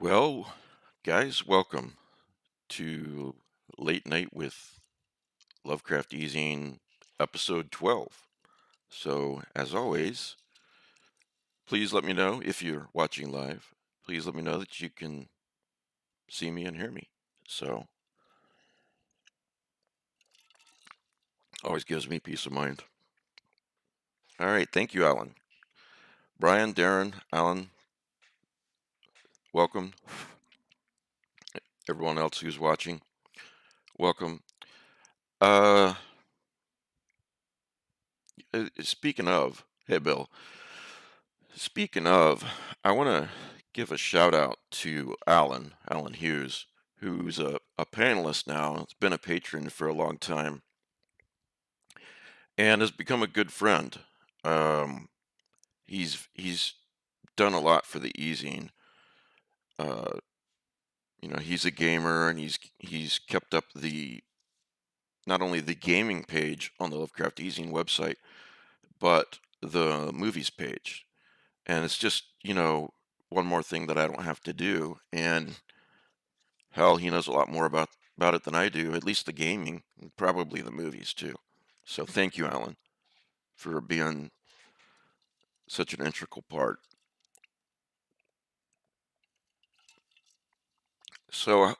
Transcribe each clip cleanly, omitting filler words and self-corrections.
Well, guys, welcome to Late Night with Lovecraft eZine, episode 12. So, as always, please let me know if you're watching live. Please let me know that you can see me and hear me. So, always gives me peace of mind. All right, thank you, Alan. Brian, Darren, Alan, welcome. Everyone else who's watching, welcome. Uh, Speaking of, hey, Bill. Speaking of, I want to give a shout out to Alan Hughes, who's a panelist now. Has been a patron for a long time and has become a good friend. Um, he's done a lot for the eZine. Uh, he's a gamer and he's kept up the not only the gaming page on the Lovecraft eZine website, but the movies page. And it's just, one more thing that I don't have to do. And hell, he knows a lot more about it than I do, at least the gaming, and probably the movies too. So thank you, Alan, for being such an integral part. So,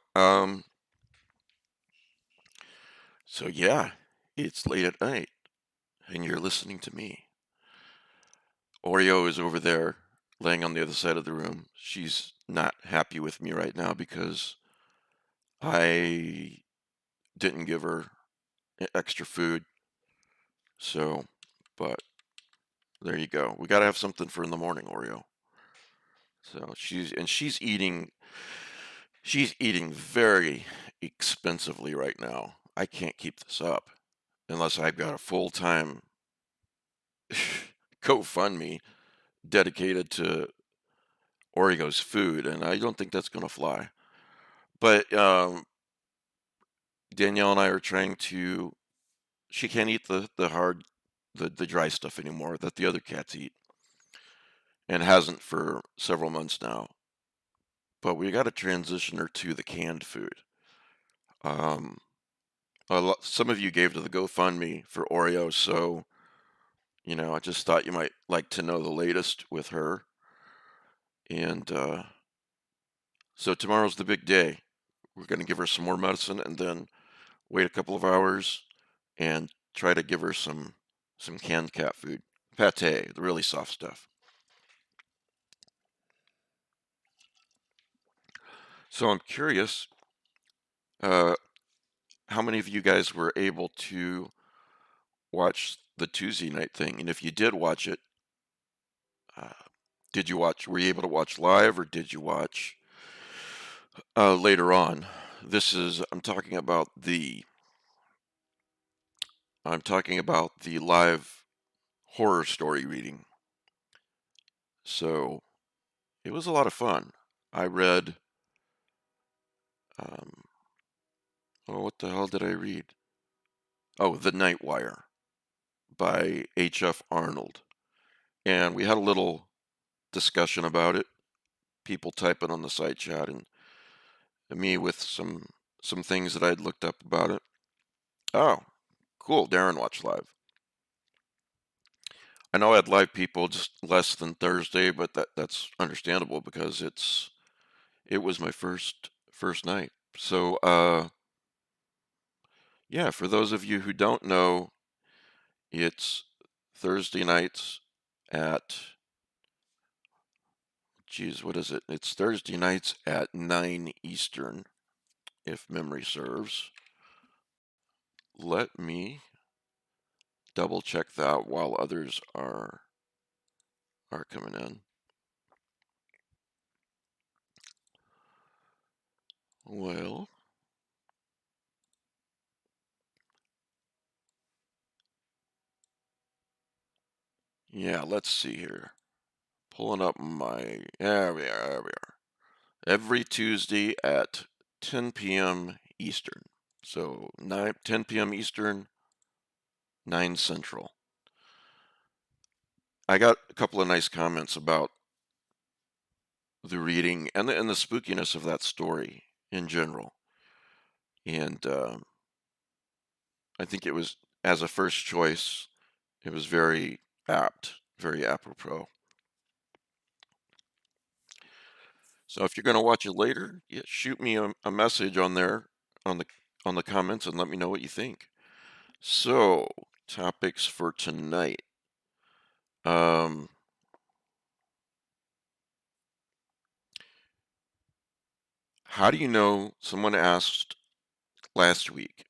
so yeah, it's late at night, and you're listening to me. Oreo is over there, laying on the other side of the room. She's not happy with me right now because I didn't give her extra food. So, but there you go. We got to have something for in the morning, Oreo. So she's eating very expensively right now. I can't keep this up unless I've got a full-time GoFundMe dedicated to Oreo's food, and I don't think that's going to fly. But Danielle and I are trying to. She can't eat the dry stuff anymore that the other cats eat, and hasn't for several months now. But we got to transition her to the canned food. Um, some of you gave to the GoFundMe for Oreo, so I just thought you might like to know the latest with her. And so tomorrow's the big day. We're going to give her some more medicine and then wait a couple of hours and try to give her some canned cat food, pate, the really soft stuff. So I'm curious, uh, how many of you guys were able to watch the Tuesday night thing? And if you did watch it, uh, were you able to watch live or did you watch later on? I'm talking about the live horror story reading. So it was a lot of fun. I read, um, oh, what the hell did I read? Oh, The Night Wire by H.F. Arnold. And we had a little discussion about it, people typing on the side chat, and me with some things that I'd looked up about it. Oh, cool. Darren watched live. I know I had live people just less than Thursday, but that's understandable because it was my first night. So yeah, for those of you who don't know, it's Thursday nights at geez, what is it? It's Thursday nights at 9 Eastern, if memory serves. Let me double check that while others are coming in. Well, yeah, let's see here. Pulling up my there we are, there we are. Every Tuesday at 10 p.m. Eastern. So 10 p.m. Eastern, 9 Central. I got a couple of nice comments about the reading and the spookiness of that story in general. And I think it was, as a first choice, it was very apt, very apropos. So if you're going to watch it later, yeah, shoot me a message on there on the on the comments and let me know what you think. So, topics for tonight. Um, how do you know? Someone asked last week,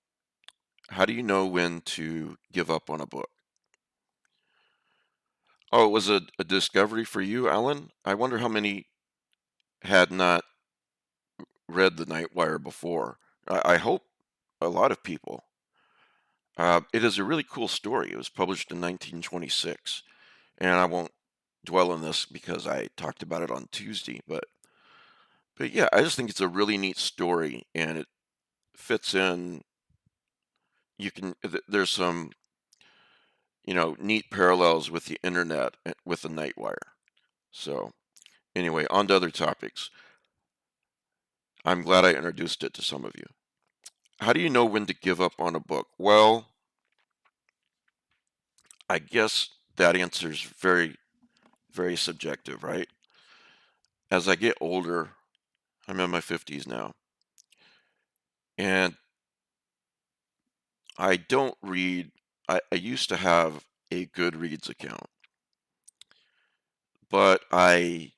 how do you know when to give up on a book? Oh, it was a discovery for you, Alan? I wonder how many had not read The Nightwire before. I hope a lot of people. It is a really cool story. It was published in 1926, and I won't dwell on this because I talked about it on Tuesday, but yeah, I just think it's a really neat story, and it fits in. There's some, neat parallels with the internet with the Nightwire. So anyway, on to other topics. I'm glad I introduced it to some of you. How do you know when to give up on a book? Well, I guess that answer is very, very subjective, right? As I get older, I'm in my 50s now, and I don't read. I used to have a Goodreads account, but I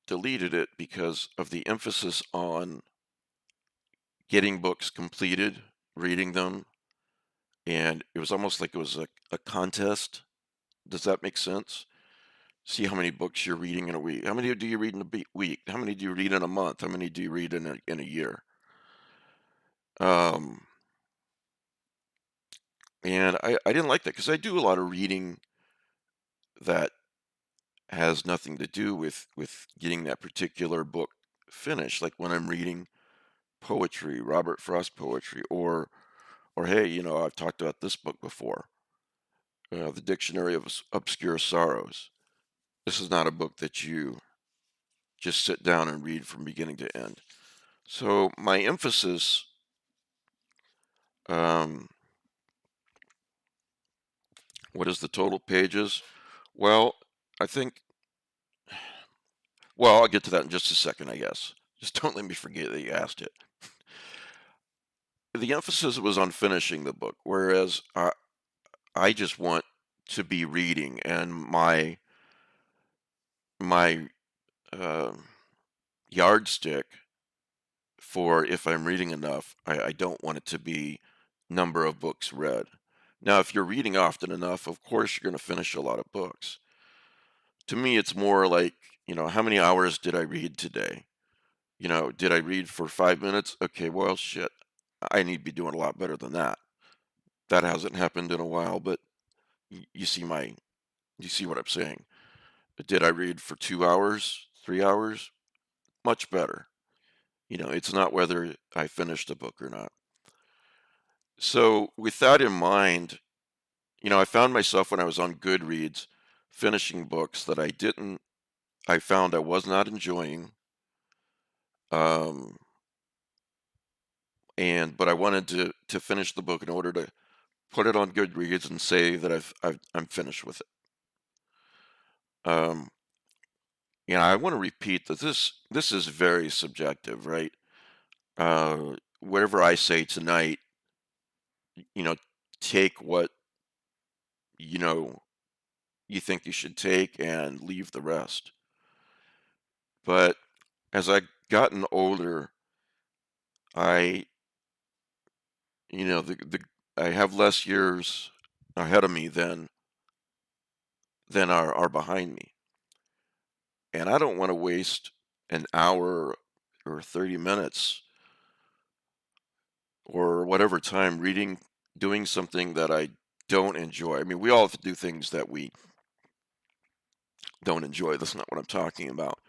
deleted it because of the emphasis on getting books completed, reading them, and it was almost like it was a contest. Does that make sense? See how many books you're reading in a week. How many do you read in a week? How many do you read in a month? How many do you read in a year? Um, and I didn't like that because I do a lot of reading that has nothing to do with getting that particular book finished. Like when I'm reading poetry, Robert Frost poetry, or hey, I've talked about this book before, the Dictionary of Obscure Sorrows. This is not a book that you just sit down and read from beginning to end. So my emphasis, um, what is the total pages? Well, I think, well, I'll get to that in just a second, I guess. Just don't let me forget that you asked it. The emphasis was on finishing the book, whereas I just want to be reading, and my um yardstick for if I'm reading enough, I don't want it to be number of books read. Now, if you're reading often enough, of course you're going to finish a lot of books. To me, it's more like, how many hours did I read today? Did I read for 5 minutes? Okay, well, shit, I need to be doing a lot better than that. That hasn't happened in a while, but you see you see what I'm saying. Did I read for 2 hours, 3 hours? Much better. It's not whether I finished a book or not. So with that in mind, I found myself when I was on Goodreads finishing books that I found I was not enjoying. Um, but I wanted to finish the book in order to put it on Goodreads and say that I'm finished with it. Um, I want to repeat that this is very subjective, right? Whatever I say tonight, you know, take what you know you think you should take and leave the rest. But as I gotten older, I the I have less years ahead of me than are behind me, and I don't want to waste an hour or 30 minutes or whatever time reading, doing something that I don't enjoy. I mean, we all have to do things that we don't enjoy. That's not what I'm talking about.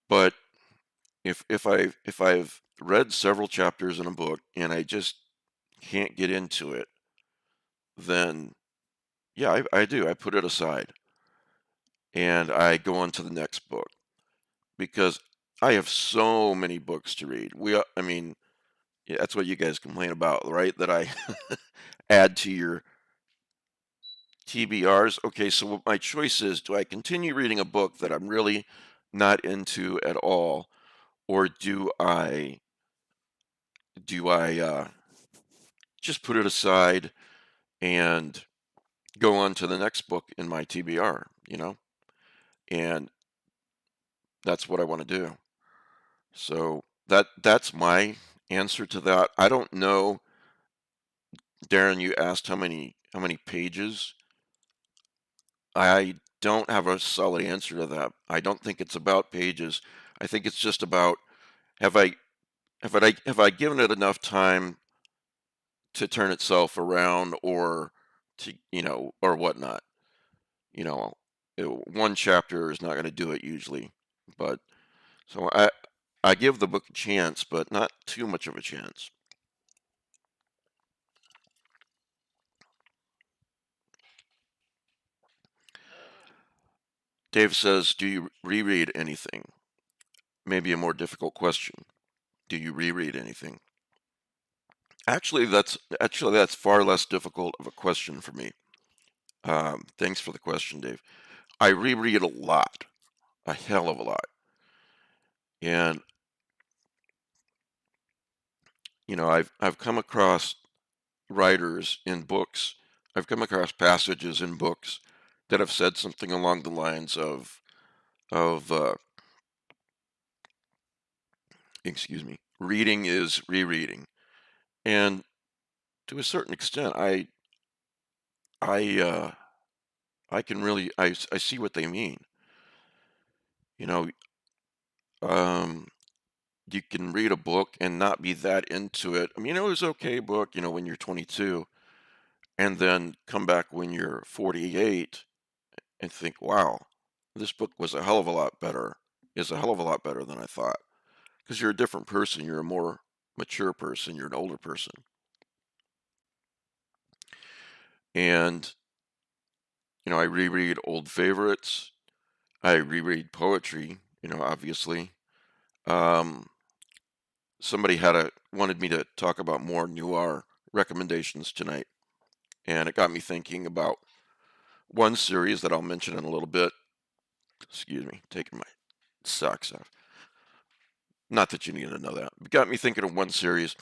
But if I've read several chapters in a book and I just can't get into it, then yeah, I do. I put it aside and I go on to the next book. because I have so many books to read. I mean, yeah, that's what you guys complain about, right? That I add to your TBRs. Okay, so what my choice is, do I continue reading a book that I'm really not into at all, or do I just put it aside and go on to the next book in my TBR, And that's what I want to do. So that's my answer to that. I don't know, Darren, you asked how many pages. I don't have a solid answer to that. I don't think it's about pages. I think it's just about, have I have I given it enough time to turn itself around, or to or whatnot. You know, one chapter is not going to do it usually, but so I give the book a chance, but not too much of a chance. Dave says, "Do you reread anything?" Maybe a more difficult question. Do you reread anything? Actually that's far less difficult of a question for me. Thanks for the question, Dave. I reread a lot, a hell of a lot, and I've come across writers in books. I've come across passages in books that have said something along the lines of excuse me, reading is rereading, and to a certain extent, I I can really I see what they mean. You know, um, you can read a book and not be that into it. I mean, it was okay book, when you're 22, and then come back when you're 48 and think, wow, this book was a hell of a lot better. Is a hell of a lot better than I thought. Because you're a different person. You're a more mature person. You're an older person. And, I reread old favorites. I reread poetry, obviously. Um, Somebody wanted me to talk about more noir recommendations tonight. And it got me thinking about one series that I'll mention in a little bit. Excuse me, taking my socks off. Not that you need to know that. It got me thinking of one series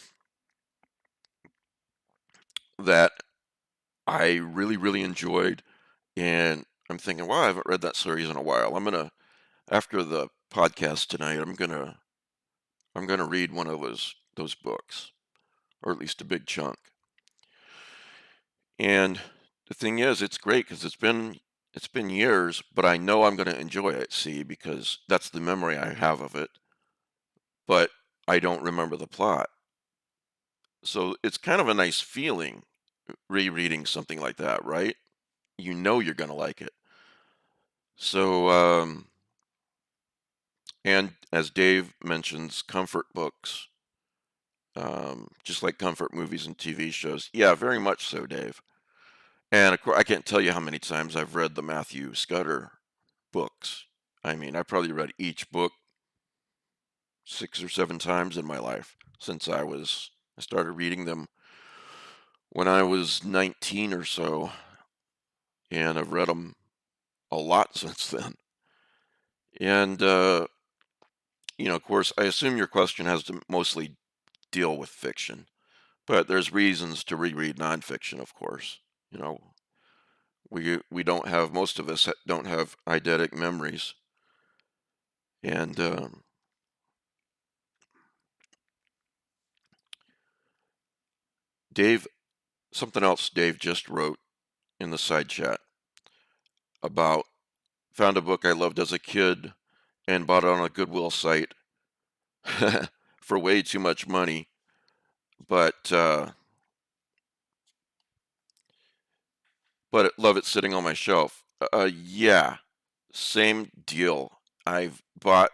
that I really, really enjoyed. And I'm thinking, wow, I haven't read that series in a while. After the podcast tonight, I'm gonna read one of those books, or at least a big chunk. And the thing is, it's great because it's been years, but I know I'm gonna enjoy it. See, because that's the memory I have of it, but I don't remember the plot. So it's kind of a nice feeling rereading something like that, right? You know you're gonna like it. So, and as Dave mentions, comfort books, just like comfort movies and TV shows. Yeah, very much so, Dave. And of course, I can't tell you how many times I've read the Matthew Scudder books. I mean, I probably read each book 6 or 7 times in my life since I started reading them when I was 19 or so, and I've read them a lot since then. And, of course, I assume your question has to mostly deal with fiction, but there's reasons to reread nonfiction, of course. You know, we don't have most of us don't have eidetic memories, and Dave, something else Dave just wrote in the side chat about, found a book I loved as a kid and bought it on a Goodwill site for way too much money, but love it sitting on my shelf. Yeah, same deal. I've bought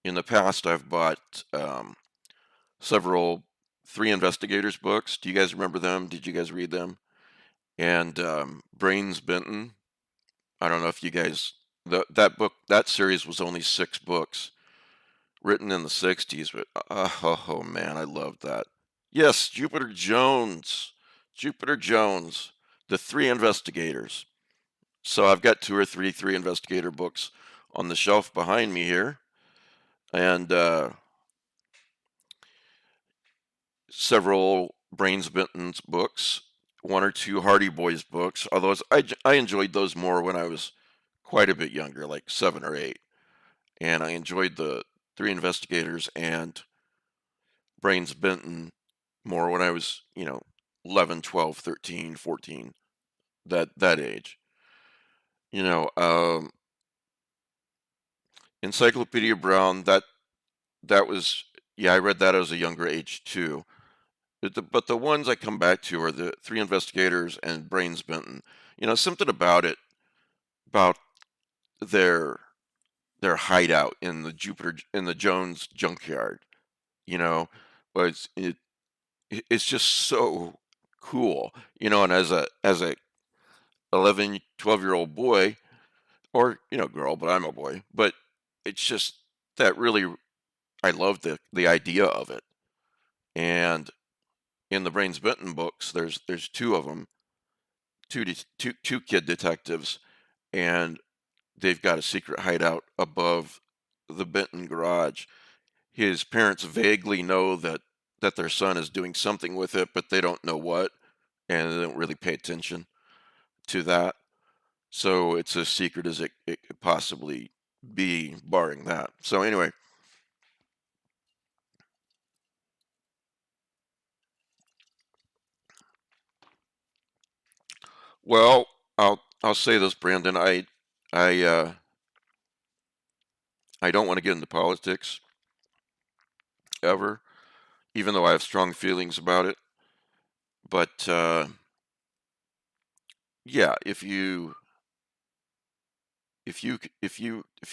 in the past. I've bought several Three Investigators books. Do you guys remember them? Did you guys read them? And Brains Benton. I don't know if you guys, that series was only 6 books, written in the 60s, but oh man, I loved that. Yes, Jupiter Jones. Jupiter Jones, the three investigators. So I've got two or three investigator books on the shelf behind me here, and several Brains Benton's books, one or two Hardy Boys books. Although I enjoyed those more when I was quite a bit younger, like 7 or 8, and I enjoyed the Three Investigators and Brains Benton more when I was, 11, 12, 13, 14, that age. You know, Encyclopedia Brown, that was, yeah, I read that as a younger age too. But the ones I come back to are the Three Investigators and Brains Benton. Something about it, about their their hideout in the Jones junkyard, you know, was it's just so cool, and as a 11, 12-year-old boy, or girl, but I'm a boy, but it's just that really, I love the idea of it. And in the Brains Benton books, there's two of them, two kid detectives, and they've got a secret hideout above the Benton garage. His parents vaguely know that their son is doing something with it, but they don't know what, and they don't really pay attention to that. So it's as secret as it could possibly be, barring that. So anyway, well, I'll say this, Brandon. I I don't want to get into politics ever, even though I have strong feelings about it. But yeah, if you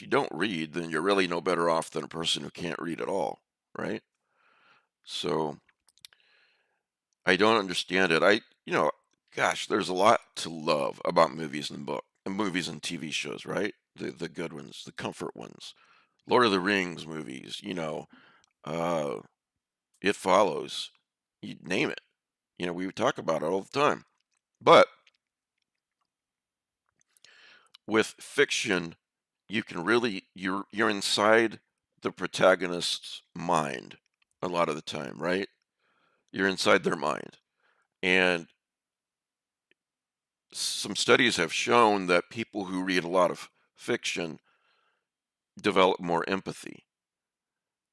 don't read, then you're really no better off than a person who can't read at all, right? So I don't understand it. Gosh, there's a lot to love about movies and TV shows, right? The good ones, the comfort ones. Lord of the Rings movies, uh, It Follows, you name it. We would talk about it all the time. But with fiction, you're inside the protagonist's mind a lot of the time, right? You're inside their mind. And some studies have shown that people who read a lot of fiction develop more empathy.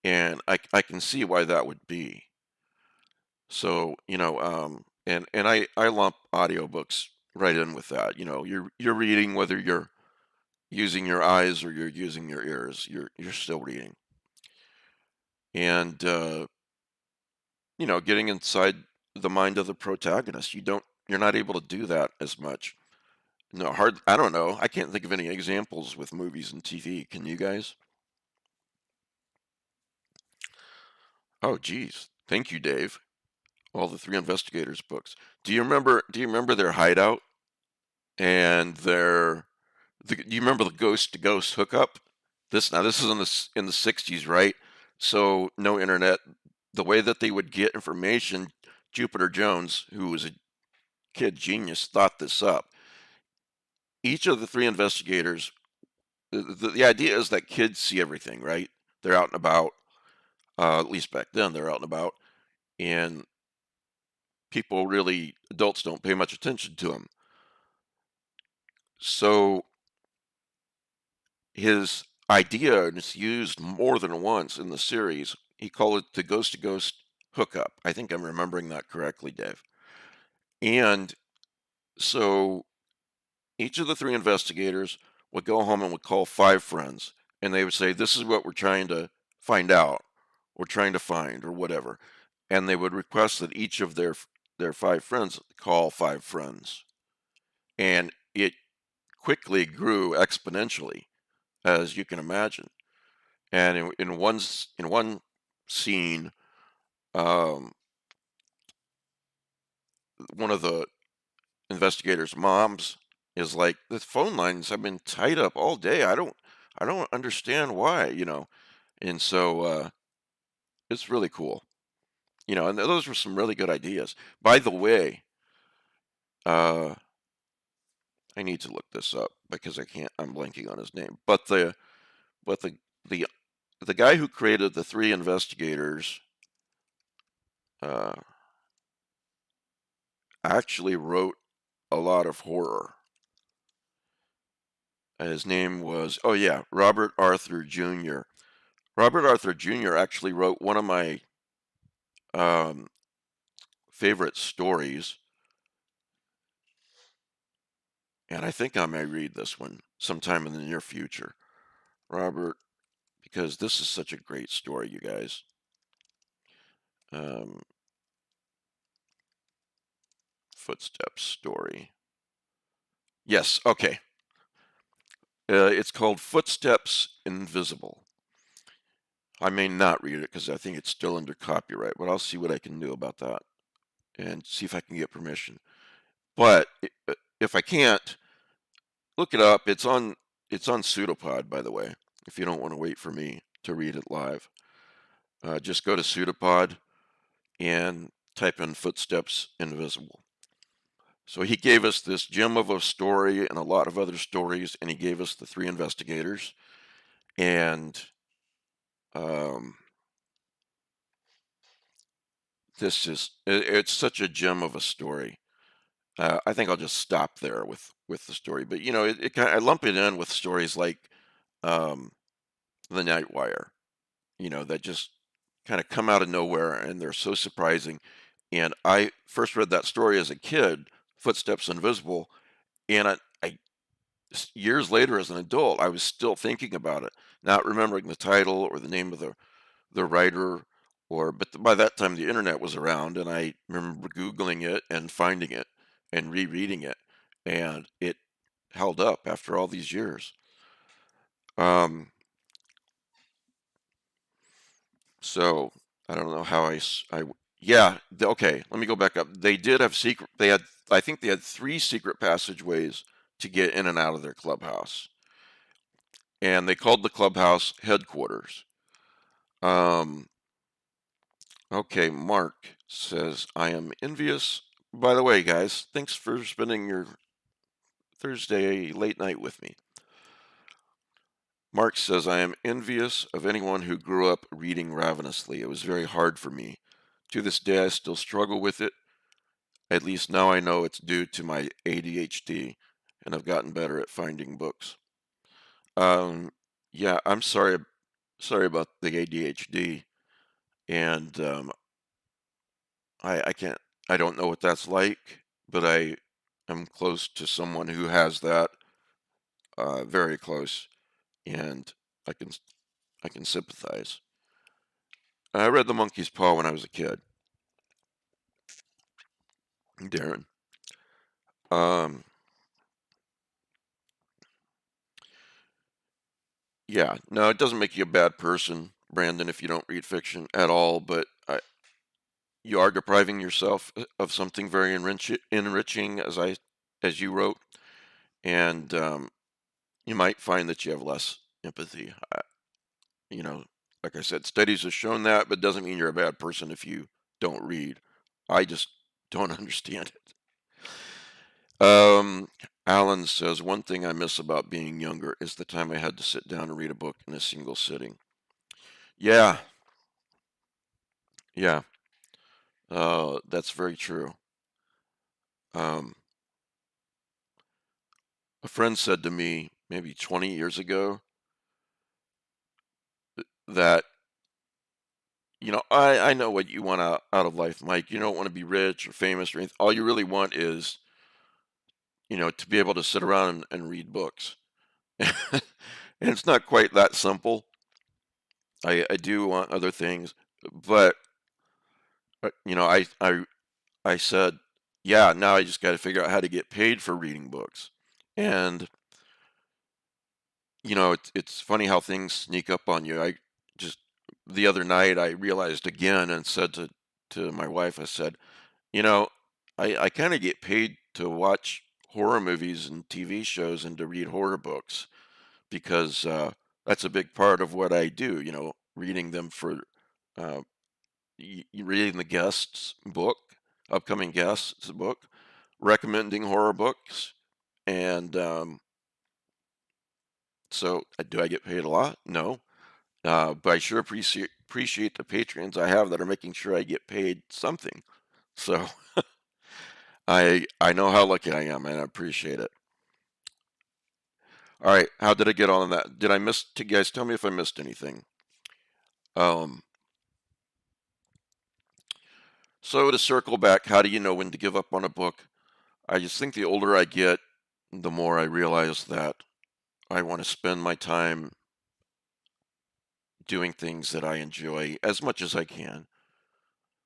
And I can see why that would be. So, and I lump audiobooks right in with that. You're reading whether you're using your eyes or you're using your ears. You're still reading. And getting inside the mind of the protagonist. You're not able to do that as much. No, hard. I don't know. I can't think of any examples with movies and TV. Can you guys? Oh, geez. Thank you, Dave. All the Three Investigators books. Do you remember their hideout and do you remember the ghost to ghost hookup? This is in the 60s, right? So no internet. The way that they would get information, Jupiter Jones, who was a kid genius, thought this up. Each of the three investigators, the idea is that kids see everything, right? They're out and about. At least back then, they're out and about, and adults don't pay much attention to them. So his idea, and it's used more than once in the series, he called it the ghost to ghost hookup. I think I'm remembering that correctly, Dave. And so each of the three investigators would go home and would call five friends, and they would say, "This is what we're trying to find out, or trying to find, or whatever." And they would request that each of their five friends call five friends. And it quickly grew exponentially, as you can imagine. And in one scene, um, one of the investigators' moms is like, "The phone lines have been tied up all day. I don't understand why." And so it's really cool. And those were some really good ideas. By the way, uh, I need to look this up because I can't. I'm blanking on his name. But the the guy who created the three investigators uh, actually wrote a lot of horror. His name was, oh yeah, Robert Arthur Jr. Robert Arthur Jr. actually wrote one of my um, favorite stories, and I think I may read this one sometime in the near future. Robert, because this is such a great story, you guys. Um, Footsteps story. Yes, okay. It's called Footsteps Invisible. I may not read it because I think it's still under copyright, but I'll see what I can do about that and see if I can get permission. But if I can't, look it up. It's on Pseudopod, by the way. If you don't want to wait for me to read it live, just go to Pseudopod and type in Footsteps Invisible. So he gave us this gem of a story and a lot of other stories, and he gave us the three investigators. And um, it's such a gem of a story. I think I'll just stop there with the story. But I lump it in with stories like um, The Night Wire. That just kind of come out of nowhere and they're so surprising. And I first read that story as a kid, Footsteps Invisible, and years later as an adult, I was still thinking about it, not remembering the title or the name of the writer, but by that time the internet was around, and I remember Googling it and finding it and rereading it, and it held up after all these years. Um, so I don't know how yeah, okay, let me go back up. They did have I think they had three secret passageways to get in and out of their clubhouse, and they called the clubhouse headquarters. Um, Okay, Mark says, I am envious. By the way, guys, thanks for spending your Thursday late night with me. Mark says, I am envious of anyone who grew up reading ravenously. It was very hard for me. To this day, I still struggle with it. At least now I know it's due to my ADHD, and I've gotten better at finding books. Um, yeah, I'm sorry about the ADHD, and I can't I don't know what that's like, but I am close to someone who has that, very close, and I can I can sympathize. I read The Monkey's Paw when I was a kid, Darren. Um, yeah, no, it doesn't make you a bad person, Brandon, if you don't read fiction at all, but you are depriving yourself of something very enriching, as you wrote, and you might find that you have less empathy. You know, like I said, studies have shown that, but doesn't mean you're a bad person if you don't read. I just don't understand it. Um, Alan says, one thing I miss about being younger is the time I had to sit down and read a book in a single sitting. Yeah, yeah, that's very true. Um, a friend said to me maybe 20 years ago that, I know what you want out of life, Mike. You don't want to be rich or famous or anything. All you really want is, to be able to sit around and read books. And it's not quite that simple. I do want other things, but I said, yeah, now I just got to figure out how to get paid for reading books. And it's funny how things sneak up on you. I just the other night I realized again and said to my wife, I said, you know, I kind of get paid to watch horror movies and TV shows and to read horror books because that's a big part of what I do. reading them for uh, reading the guests' book, upcoming guests' book, recommending horror books, and so do I get paid a lot? No, but I sure appreciate the patrons I have that are making sure I get paid something. So I know how lucky I am, and I appreciate it. All right, how did I get on that? Did I miss? You guys tell me if I missed anything. Um, so to circle back, how do you know when to give up on a book? I just think the older I get, the more I realize that I want to spend my time doing things that I enjoy as much as I can.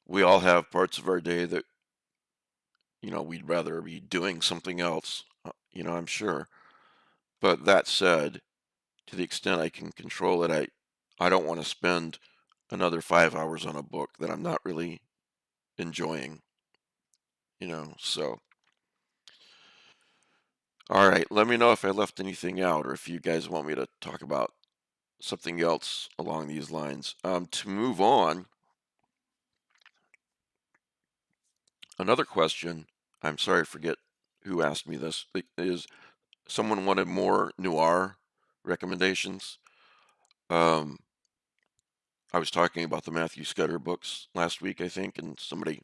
We all have parts of our day that, we'd rather be doing something else, I'm sure. But that said, to the extent I can control it, I don't want to spend another 5 hours on a book that I'm not really enjoying, so. All right, let me know if I left anything out or if you guys want me to talk about something else along these lines. To move on, another question, I'm sorry, I forget who asked me this, is someone wanted more noir recommendations. Um, I was talking about the Matthew Scudder books last week, I think, and somebody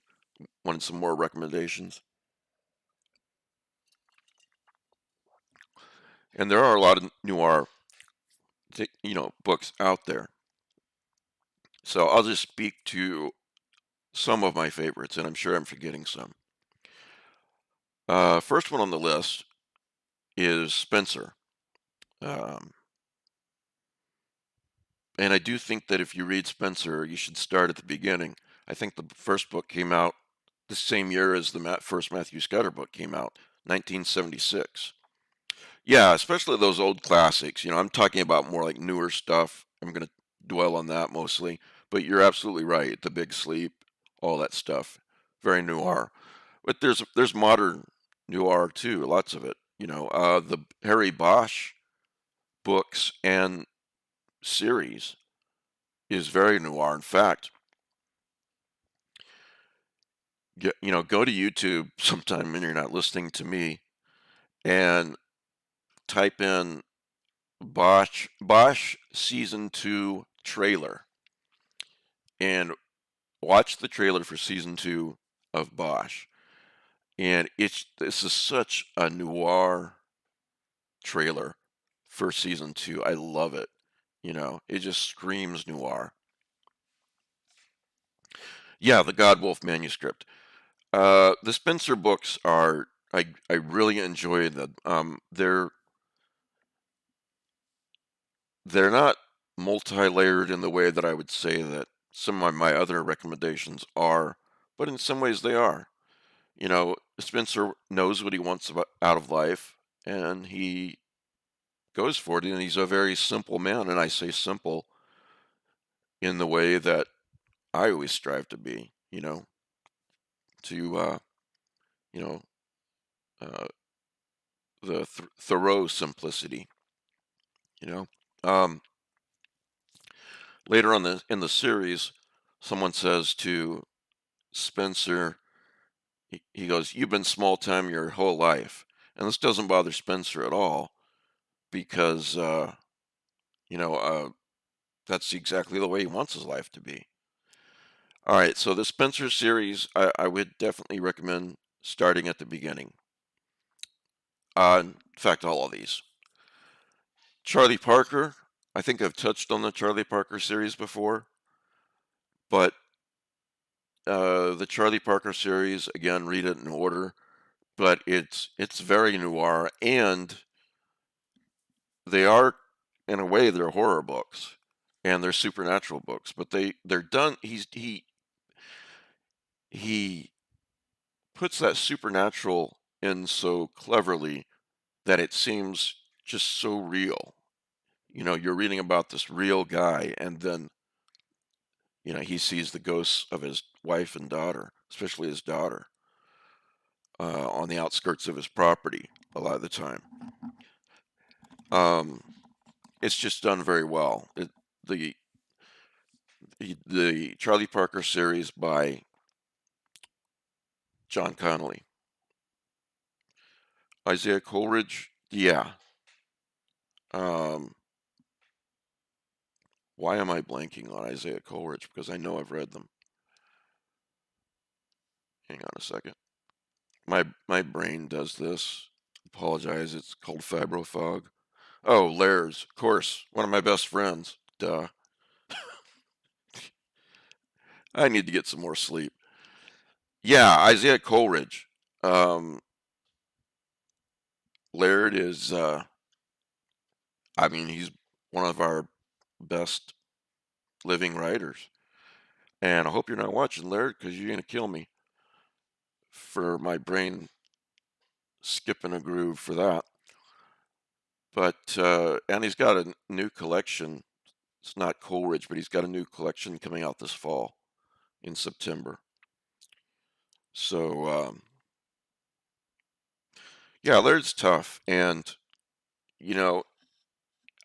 wanted some more recommendations. And there are a lot of noir, books out there. So I'll just speak to some of my favorites, and I'm sure I'm forgetting some. First one on the list is Spencer. Um, and I do think that if you read Spencer, you should start at the beginning. I think the first book came out the same year as the first Matthew Scudder book came out, 1976. Yeah, especially those old classics. I'm talking about more like newer stuff. I'm going to dwell on that mostly. But you're absolutely right. The Big Sleep, all that stuff, very noir. But there's modern noir too, lots of it. The Harry Bosch books and series is very noir. In fact, go to YouTube sometime when you're not listening to me and type in Bosch season 2 trailer and watch the trailer for season 2 of Bosch. And this is such a noir trailer for season 2. I love it. It just screams noir. Yeah, the God Wolf manuscript. The Spencer books are I really enjoy them. They're not multi-layered in the way that I would say that some of my other recommendations are, but in some ways they are. Spencer knows what he wants out of life, and he goes for it. And he's a very simple man, and I say simple in the way that I always strive to be. To you know, uh, the Thoreau simplicity. You know. Um, Later on in the series, someone says to Spencer, he goes, "You've been small time your whole life," and this doesn't bother Spencer at all because you know uh, that's exactly the way he wants his life to be. All right, so the Spencer series, I would definitely recommend starting at the beginning. In fact, all of these. Charlie Parker, I think I've touched on the Charlie Parker series before, but the Charlie Parker series, again, read it in order, but it's very noir, and they are, in a way, they're horror books, and they're supernatural books, but they're done. He puts that supernatural in so cleverly that it seems just so real. You're reading about this real guy, and then he sees the ghosts of his wife and daughter, especially his daughter, on the outskirts of his property a lot of the time. Um, it's just done very well. The The Charlie Parker series by John Connolly. Isaiah Coleridge, yeah. Um, why am I blanking on Isaiah Coleridge? Because I know I've read them. Hang on a second. My brain does this. Apologize. It's called fibrofog. Oh, Lairs, of course, one of my best friends. Duh. I need to get some more sleep. Yeah, Isaiah Coleridge. Um, Laird is, I mean, he's one of our best living writers. And I hope you're not watching Laird because you're going to kill me for my brain skipping a groove for that. But, and he's got a new collection. It's not Coleridge, but he's got a new collection coming out this fall in September. So, yeah, Laird's tough. And, you know,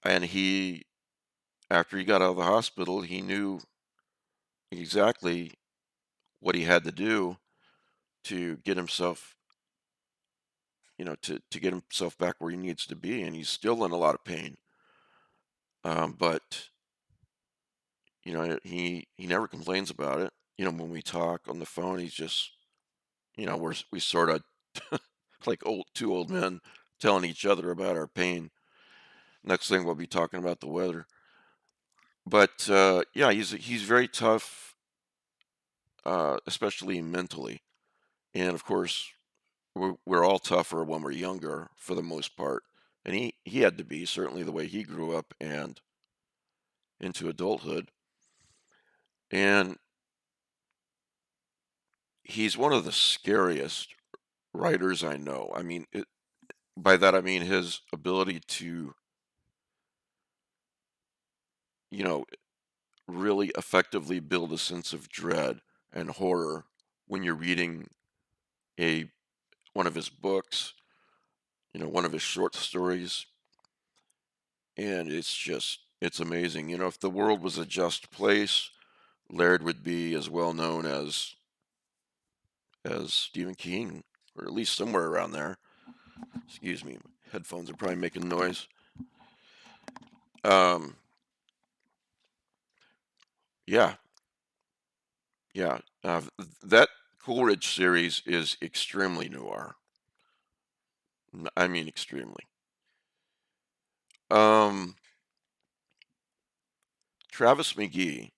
and after he got out of the hospital, he knew exactly what he had to do to get himself, to get himself back where he needs to be. And he's still in a lot of pain. But, he never complains about it. When we talk on the phone, he's just, we sort of like two old men telling each other about our pain. Next thing we'll be talking about the weather. But yeah, he's very tough, especially mentally. And of course, we're all tougher when we're younger for the most part. And he had to be certainly the way he grew up and into adulthood. And he's one of the scariest writers I know. I mean, by that I mean his ability to, you know, really effectively build a sense of dread and horror when you're reading a one of his books, one of his short stories, and it's amazing. If the world was a just place, Laird would be as well known as Stephen King, or at least somewhere around there. Excuse me, headphones are probably making noise. Um, yeah, yeah. That Coleridge series is extremely noir. I mean, extremely. Um, Travis McGee.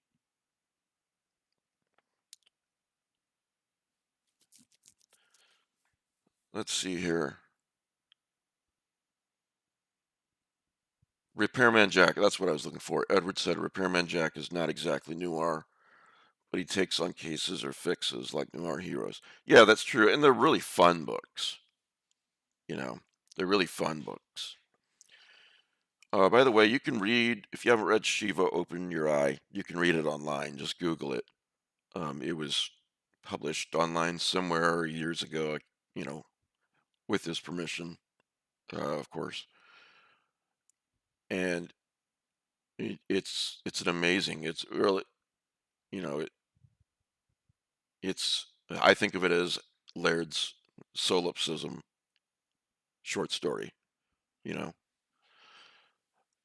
Let's see here. Repairman Jack. That's what I was looking for. Edward said Repairman Jack is not exactly noir, but he takes on cases or fixes like noir heroes. Yeah, that's true. And they're really fun books. You know, they're really fun books. By the way, you can read, if you haven't read Shiva Open Your Eye, you can read it online. Just Google it. It was published online somewhere years ago, you know, with his permission, of course. And it's an amazing, it's really, you know, I think of it as Laird's solipsism short story, you know.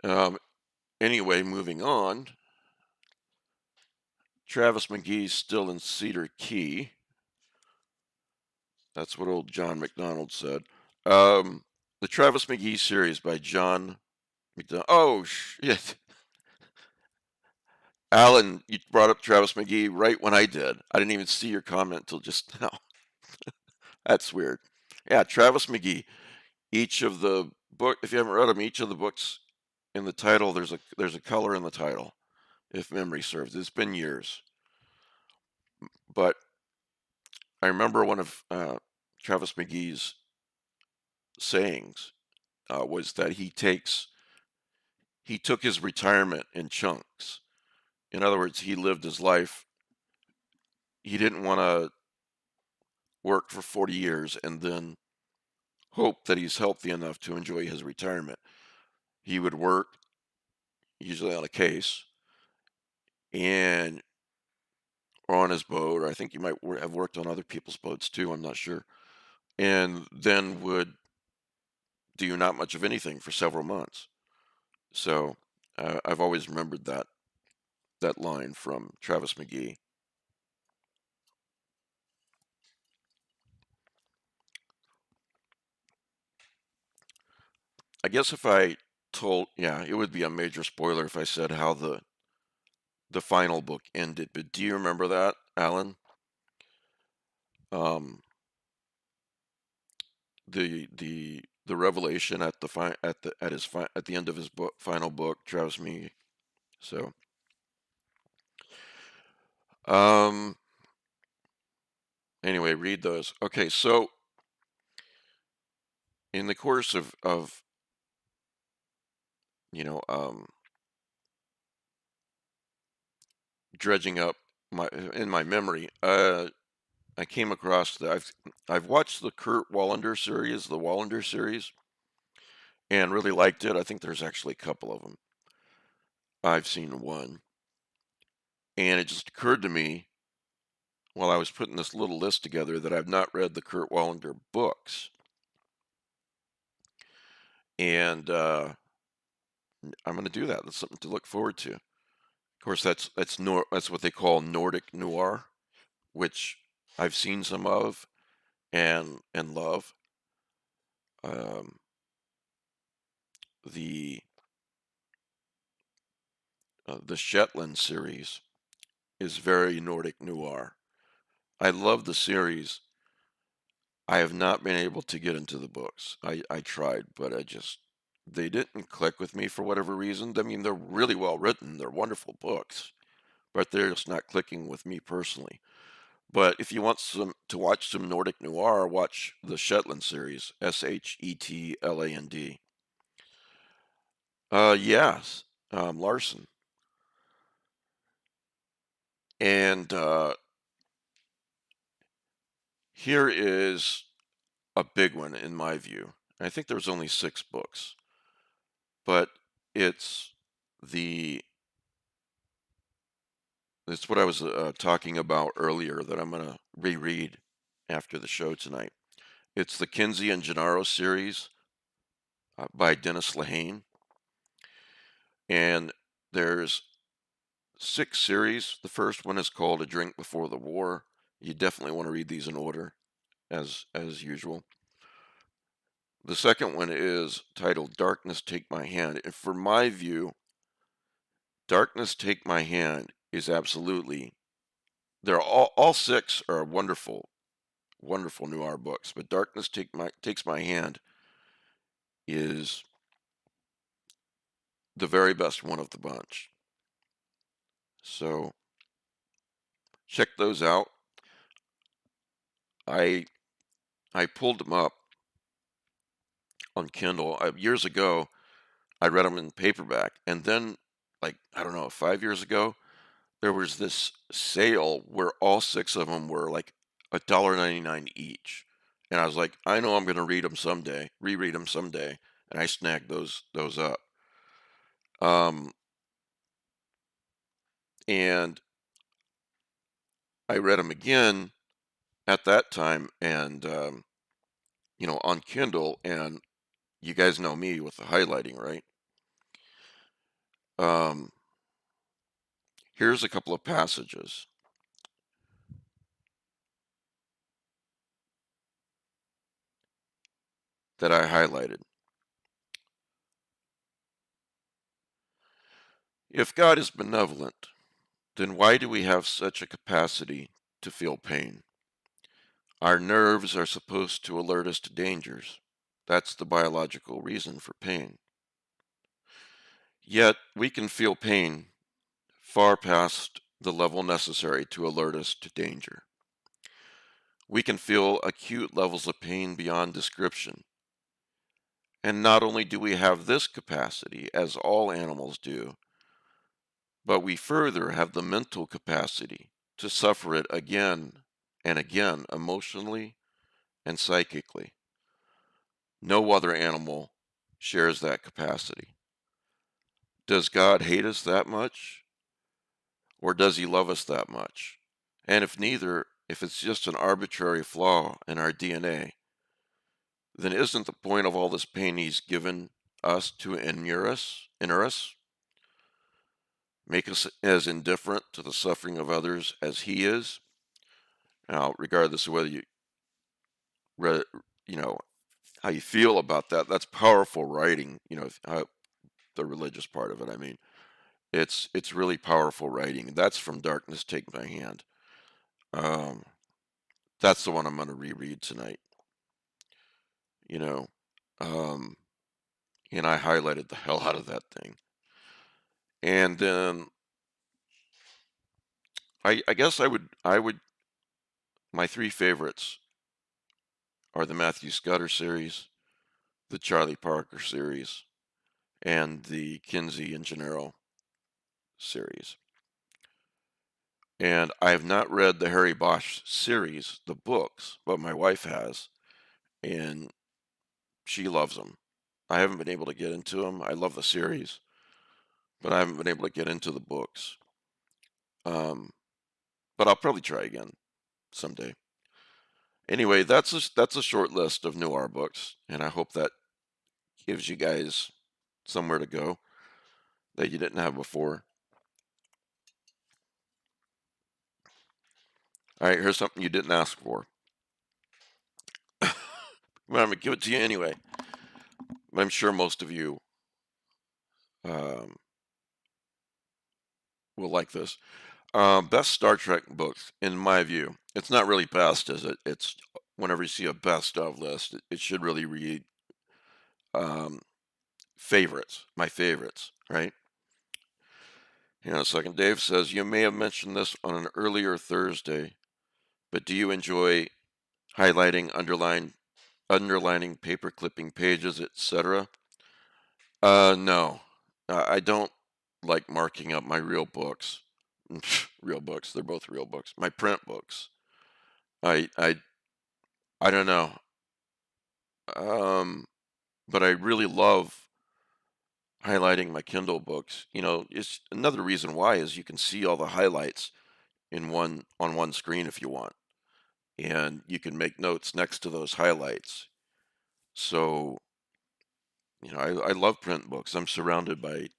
Um, anyway, moving on, Travis McGee's still in Cedar Key. That's what old John McDonald said. The Travis McGee series by John McDonald. Oh, shit. Alan, you brought up Travis McGee right when I did. I didn't even see your comment till just now. That's weird. Yeah, Travis McGee. Each of the book, if you haven't read them, each of the books in the title, there's a color in the title, if memory serves. It's been years, but I remember one of Travis McGee's sayings was that he took his retirement in chunks. In other words, he lived his life. He didn't want to work for 40 years and then hope that he's healthy enough to enjoy his retirement. He would work, usually on a case. and or on his boat, or I think you might have worked on other people's boats too. I'm not sure. And then would do not much of anything for several months. So I've always remembered that line from Travis McGee. I guess if I told, yeah, it would be a major spoiler if I said how the final book ended. But do you remember that, Alan? Um, the revelation at the at the end of his book, final book, Travis McGee. So, um, anyway, read those. Okay, so in the course of you know dredging up my in my memory, I came across that I've watched the Kurt Wallander series, the Wallander series, and really liked it. I think there's actually a couple of them. I've seen one, and it just occurred to me while I was putting this little list together that I've not read the Kurt Wallander books, and I'm going to do that. That's something to look forward to. Of course, that's what they call Nordic noir, which I've seen some of and love. Um, the the Shetland series is very Nordic noir. I love the series. I have not been able to get into the books. I tried, but they didn't click with me for whatever reason. I mean, they're really well written. They're wonderful books, but they're just not clicking with me personally. But if you want some to watch some Nordic noir, watch the Shetland series, Shetland. Yes, Larson. And here is a big one in my view. I think there's only 6 books, but it's the it's what I was talking about earlier that I'm going to reread after the show tonight. It's the Kinsey and Gennaro series by Dennis Lehane, and there's 6 series. The first one is called A Drink Before the War. You definitely want to read these in order, as usual. The second one is titled Darkness Take My Hand. And for my view, Darkness Take My Hand is absolutely, they're all 6 are wonderful, wonderful noir books, but Takes My Hand is the very best one of the bunch. So check those out. I I pulled them up on Kindle years ago. I read them in paperback, and then like I don't know, 5 years ago, there was this sale where all 6 of them were like $1.99 each, and I was like, I know I'm going to read them someday, reread them someday, and I snagged those up. Um, and I read them again at that time, and on Kindle, and you guys know me with the highlighting, right? Um, here's a couple of passages that I highlighted. If God is benevolent, then why do we have such a capacity to feel pain? Our nerves are supposed to alert us to dangers. That's the biological reason for pain. Yet we can feel pain far past the level necessary to alert us to danger. We can feel acute levels of pain beyond description. And not only do we have this capacity, as all animals do, but we further have the mental capacity to suffer it again and again emotionally and psychically. No other animal shares that capacity. Does God hate us that much? Or does he love us that much? And if neither, if it's just an arbitrary flaw in our DNA, then isn't the point of all this pain he's given us to inure us, make us as indifferent to the suffering of others as he is? Now, regardless of whether re- you know, how you feel about that, that's powerful writing. The religious part of it. I mean, it's really powerful writing. That's from Darkness Take My Hand. Um, that's the one I'm going to reread tonight. You know, um, and I highlighted the hell out of that thing. And then I guess I would my three favorites are the Matthew Scudder series, the Charlie Parker series, and the Kinsey and Gennaro series. And I have not read the Harry Bosch series, the books, but my wife has, and she loves them. I haven't been able to get into them. I love the series, but I haven't been able to get into the books. Um, but I'll probably try again someday. Anyway, that's a short list of noir books, and I hope that gives you guys somewhere to go that you didn't have before. All right, here's something you didn't ask for. But I'm gonna give it to you anyway. I'm sure most of you um, will like this. Best Star Trek books, in my view. It's not really best, is it? It's whenever you see a best of list, it should really read um, favorites, my favorites, right? Hang on a second. Dave says, you may have mentioned this on an earlier Thursday, but do you enjoy highlighting, underlining, paper clipping pages, etc.? No. I don't like marking up my real books. Real books, they're both real books. My print books. I I I don't know. Um, but I really love highlighting my Kindle books. It's another reason why is you can see all the highlights in one on one screen if you want, and you can make notes next to those highlights. So, I love print books. I'm surrounded by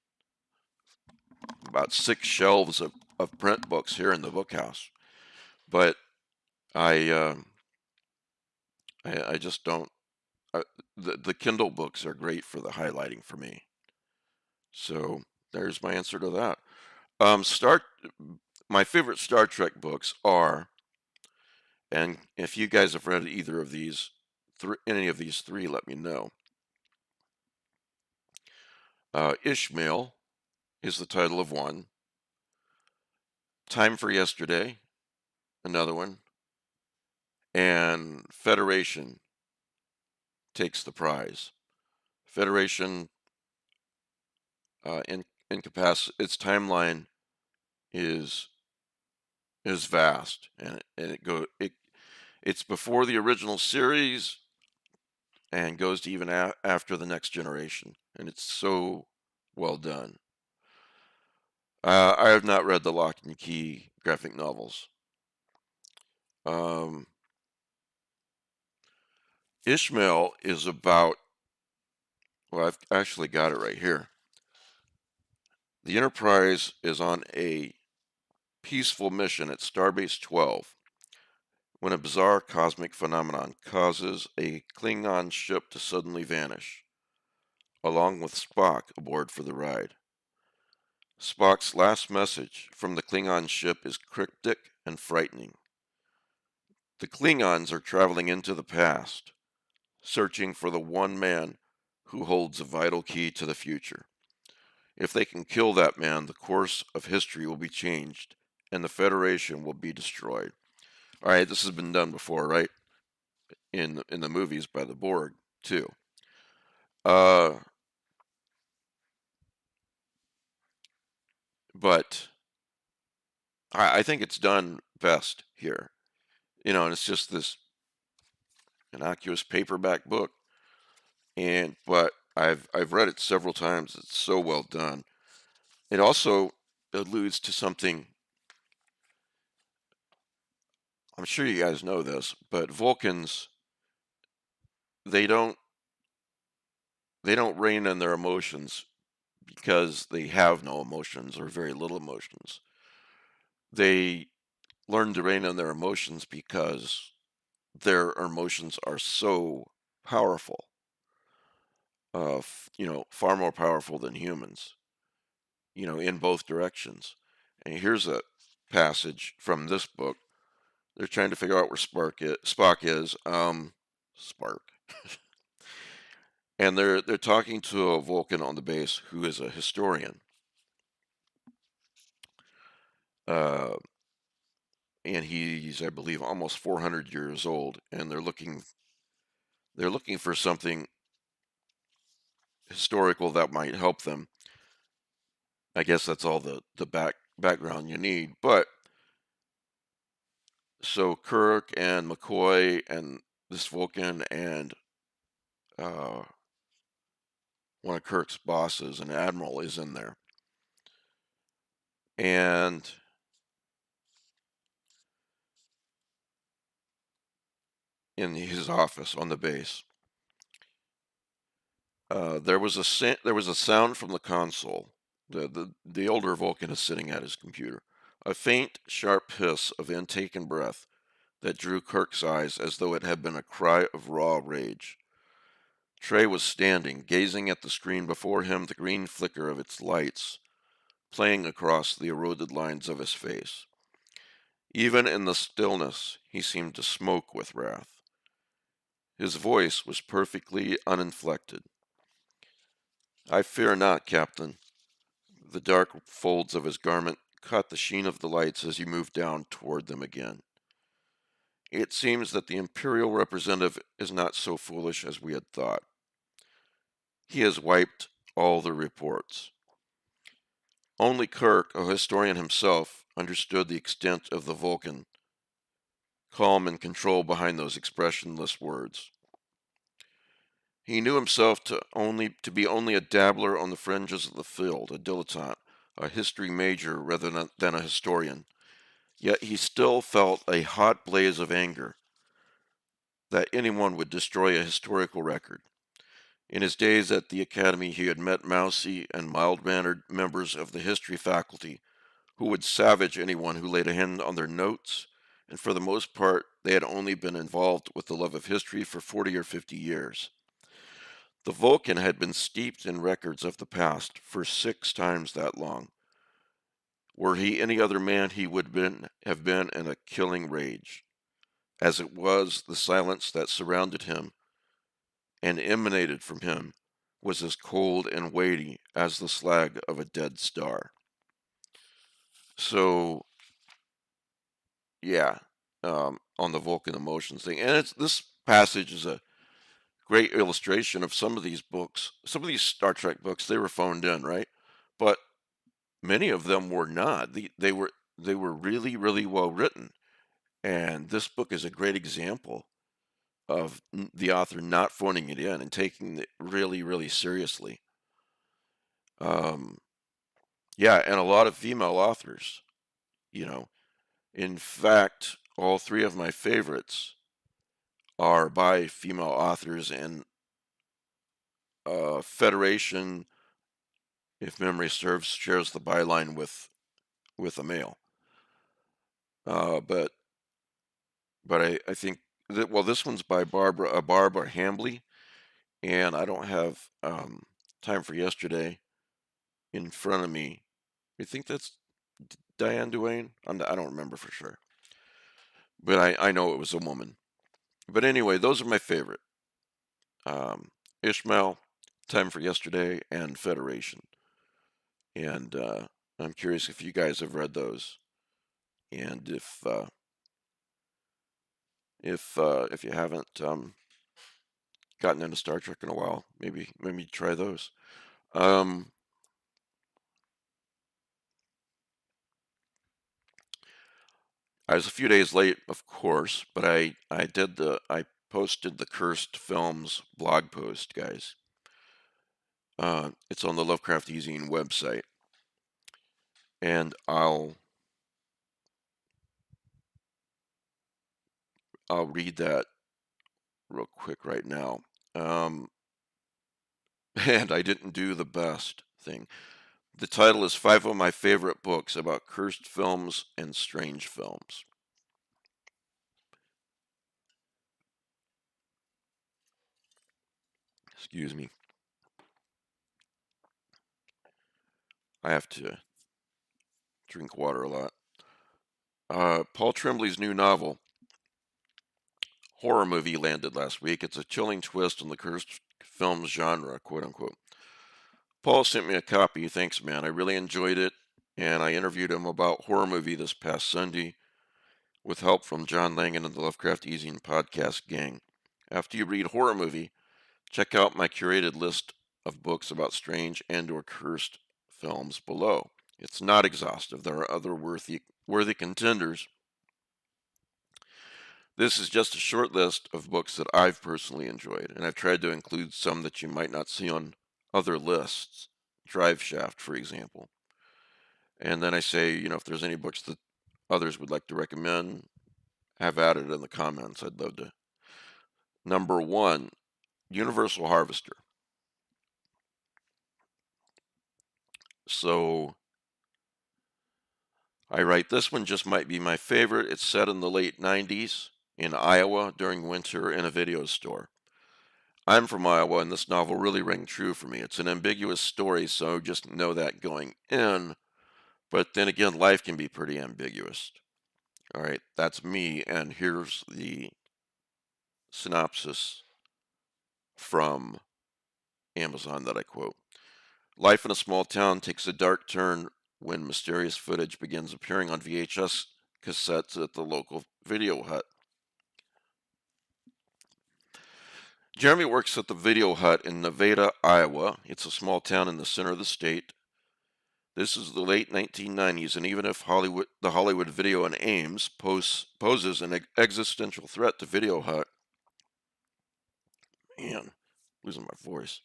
about 6 shelves of print books here in the BookHouse, but I I just don't. Uh, the Kindle books are great for the highlighting for me. So there's my answer to that. Start. My favorite Star Trek books are, and if you guys have read either of these, any of these three, let me know. Ishmael is the title of one. Time for Yesterday, another one, and Federation takes the prize. Federation, its timeline is is vast, and it's before the original series and goes to even after the next generation, and it's so well done. I have not read the Lock and Key graphic novels. Um, Ishmael is about, well, I've actually got it right here. The Enterprise is on a peaceful mission at Starbase 12 when a bizarre cosmic phenomenon causes a Klingon ship to suddenly vanish, along with Spock aboard for the ride. Spock's last message from the Klingon ship is cryptic and frightening. The Klingons are traveling into the past, searching for the one man who holds a vital key to the future. If they can kill that man, the course of history will be changed and the Federation will be destroyed. All right, this has been done before, right? In the movies by the Borg too. Uh, but I think it's done best here. And it's just this innocuous paperback book, but I've read it several times. It's so well done. It also alludes to something I'm sure you guys know this, but Vulcans, they don't they don't rein in their emotions because they have no emotions or very little emotions. They learn to rein in their emotions because their emotions are so powerful, far more powerful than humans, in both directions. And here's a passage from this book. They're trying to figure out where Spock is. Spark. And they're talking to a Vulcan on the base who is a historian. Uh, and he's, I believe, almost 400 years old. And they're looking for something historical that might help them. I guess that's all the background you need. But so Kirk and McCoy and this Vulcan and uh, one of Kirk's bosses, an admiral, is in there. And in his office on the base, there was a sound from the console. The older Vulcan is sitting at his computer. A faint, sharp hiss of intaken breath that drew Kirk's eyes as though it had been a cry of raw rage. Trey was standing, gazing at the screen before him, the green flicker of its lights playing across the eroded lines of his face. Even in the stillness, he seemed to smoke with wrath. His voice was perfectly uninflected. I fear not, Captain. The dark folds of his garment caught the sheen of the lights as he moved down toward them again. It seems that the Imperial representative is not so foolish as we had thought. He has wiped all the reports. Only Kirk, a historian himself, understood the extent of the Vulcan, calm and control behind those expressionless words. He knew himself to be only a dabbler on the fringes of the field, a dilettante, a history major rather than a historian. Yet he still felt a hot blaze of anger that anyone would destroy a historical record. In his days at the academy, he had met mousy and mild-mannered members of the history faculty who would savage anyone who laid a hand on their notes, and for the most part, they had only been involved with the love of history for 40 or 50 years. The Vulcan had been steeped in records of the past for 6 times that long. Were he any other man, he would have been in a killing rage. As it was, the silence that surrounded him and emanated from him was as cold and weighty as the slag of a dead star. So, yeah, on the Vulcan emotions thing. And this passage is a great illustration of some of these books. Some of these Star Trek books, they were phoned in, right? But many of them were not. They were really, really well written. And this book is a great example of the author not phoning it in and taking it really, really seriously. Um, yeah, and a lot of female authors, you know. In fact, all three of my favorites are by female authors, and Federation, if memory serves, shares the byline with a male. But I think that, well, this one's by Barbara Hambley, and I don't have time for yesterday in front of me. You think that's Diane Duane? I don't remember for sure, but I know it was a woman. But anyway, those are my favorite. Um, Ishmael, Time for Yesterday, and Federation. And I'm curious if you guys have read those, and if you haven't gotten into Star Trek in a while, maybe try those. Um, I was a few days late, of course, but I posted the Cursed Films blog post, guys. It's on the Lovecraft eZine website, and I'll read that real quick right now. Um, and I didn't do the best thing. The title is Five of My Favorite Books About Cursed Films and Strange Films. Excuse me. I have to drink water a lot. Paul Tremblay's new novel, horror movie, landed last week. It's a chilling twist on the cursed films genre, quote unquote. Paul sent me a copy. Thanks, man. I really enjoyed it. And I interviewed him about horror movie this past Sunday with help from John Langan and the Lovecraft eZine podcast gang. After you read horror movie, check out my curated list of books about strange and or cursed films below. It's not exhaustive. There are other worthy contenders. This is just a short list of books that I've personally enjoyed, and I've tried to include some that you might not see on other lists. Drive Shaft, for example. And then I say, if there's any books that others would like to recommend, have at it in the comments. I'd love to. Number one, Universal Harvester. So I write, this one just might be my favorite. It's set in the late 90s in Iowa during winter in a video store. I'm from Iowa, and this novel really rang true for me. It's an ambiguous story, so just know that going in. But then again, life can be pretty ambiguous. All right, that's me, and here's the synopsis from Amazon that I quote. Life in a small town takes a dark turn when mysterious footage begins appearing on VHS cassettes at the local video hut. Jeremy works at the video hut in Nevada, Iowa. It's a small town in the center of the state. This is the late 1990s, and even if the Hollywood Video and Ames poses an existential threat to Video Hut, man, losing my voice,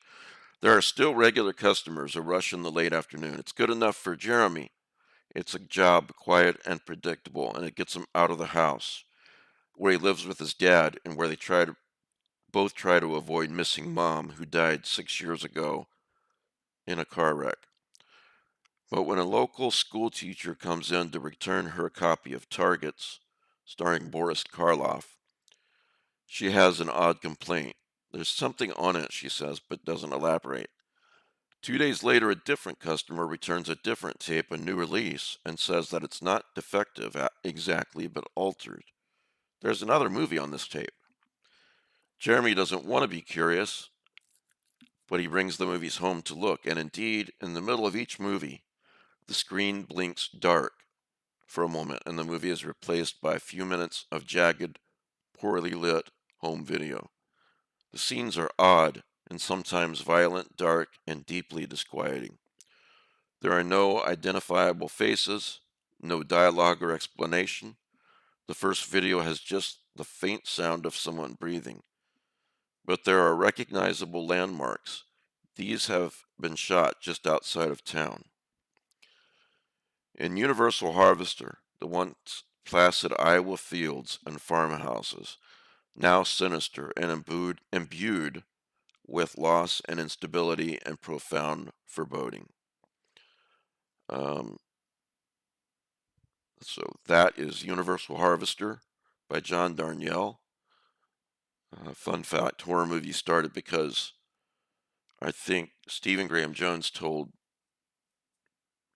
there are still regular customers who rush in the late afternoon. It's good enough for Jeremy. It's a job, quiet and predictable, and it gets him out of the house, where he lives with his dad, and where they both try to avoid missing mom, who died 6 years ago in a car wreck. But when a local school teacher comes in to return her a copy of Targets, starring Boris Karloff, she has an odd complaint. There's something on it, she says, but doesn't elaborate. 2 days later, a different customer returns a different tape, a new release, and says that it's not defective exactly, but altered. There's another movie on this tape. Jeremy doesn't want to be curious, but he brings the movies home to look, and indeed, in the middle of each movie, the screen blinks dark for a moment, and the movie is replaced by a few minutes of jagged, poorly lit home video. The scenes are odd and sometimes violent, dark, and deeply disquieting. There are no identifiable faces, no dialogue or explanation. The first video has just the faint sound of someone breathing. But there are recognizable landmarks. These have been shot just outside of town. In Universal Harvester, the once placid Iowa fields and farmhouses, now sinister and imbued with loss and instability and profound foreboding. Um, so that is Universal Harvester by John Darnielle. Fun fact, horror movie started because I think Stephen Graham Jones told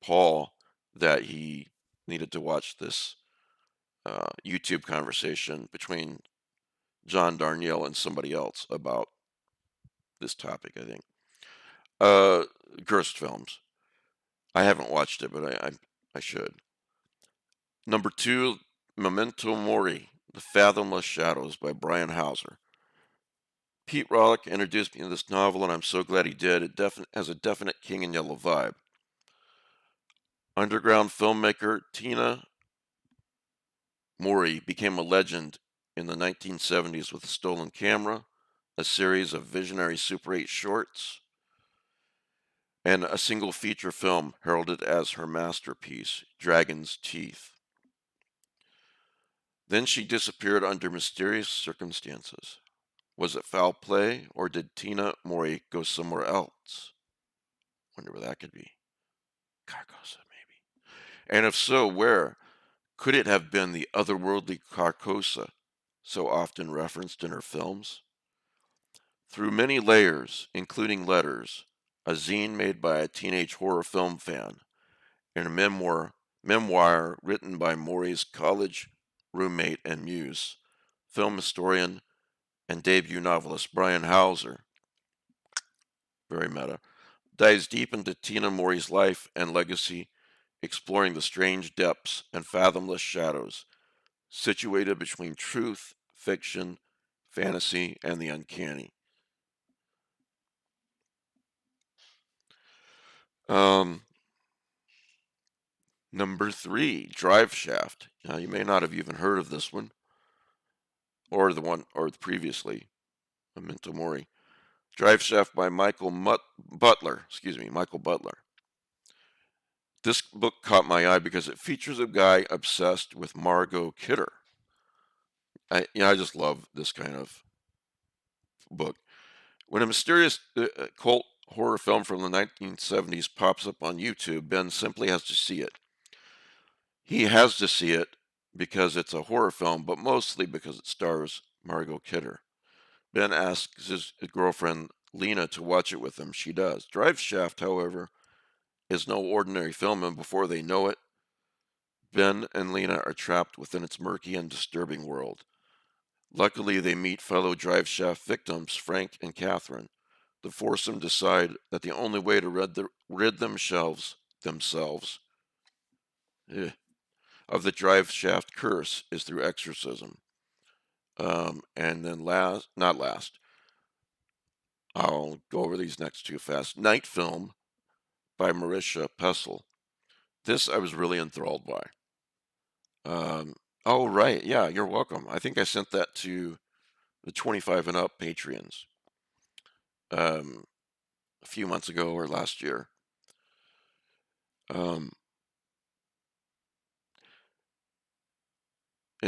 Paul that he needed to watch this YouTube conversation between John Darnielle and somebody else about this topic, I think. Uh, Cursed films. I haven't watched it, but I should. Number two, Memento Mori, The Fathomless Shadows by Brian Hauser. Pete Rollick introduced me to this novel, and I'm so glad he did. It has a definite King in Yellow vibe. Underground filmmaker Tina Mori became a legend in the 1970s with A Stolen Camera, a series of visionary Super 8 shorts, and a single feature film heralded as her masterpiece, Dragon's Teeth. Then she disappeared under mysterious circumstances. Was it foul play, or did Tina Mori go somewhere else? Wonder where that could be. Carcosa, maybe. And if so, where? Could it have been the otherworldly Carcosa, so often referenced in her films? Through many layers, including letters, a zine made by a teenage horror film fan, and a memoir written by Maury's college roommate and muse, film historian and debut novelist Brian Hauser, very meta, dives deep into Tina Maury's life and legacy, exploring the strange depths and fathomless shadows situated between truth, fiction, fantasy, and the uncanny. Um, Number 3, Drive Shaft. Now, you may not have even heard of this one, or the one, or the previously, Memento Mori. Drive Shaft by Butler. Excuse me, Michael Butler. This book caught my eye because it features a guy obsessed with Margot Kidder. I just love this kind of book. When a mysterious cult horror film from the 1970s pops up on YouTube, Ben simply has to see it. He has to see it because it's a horror film, but mostly because it stars Margot Kidder. Ben asks his girlfriend Lena to watch it with him. She does. Drive Shaft, however, is no ordinary film, and before they know it, Ben and Lena are trapped within its murky and disturbing world. Luckily, they meet fellow Drive Shaft victims, Frank and Catherine. The foursome decide that the only way to rid themselves eh, of the Drive Shaft curse is through exorcism. And then not last, I'll go over these next two fast. Night Film by Marisha Pessel. This I was really enthralled by. Oh, right. Yeah, you're welcome. I think I sent that to the 25 and up Patreons um, a few months ago or last year. Um,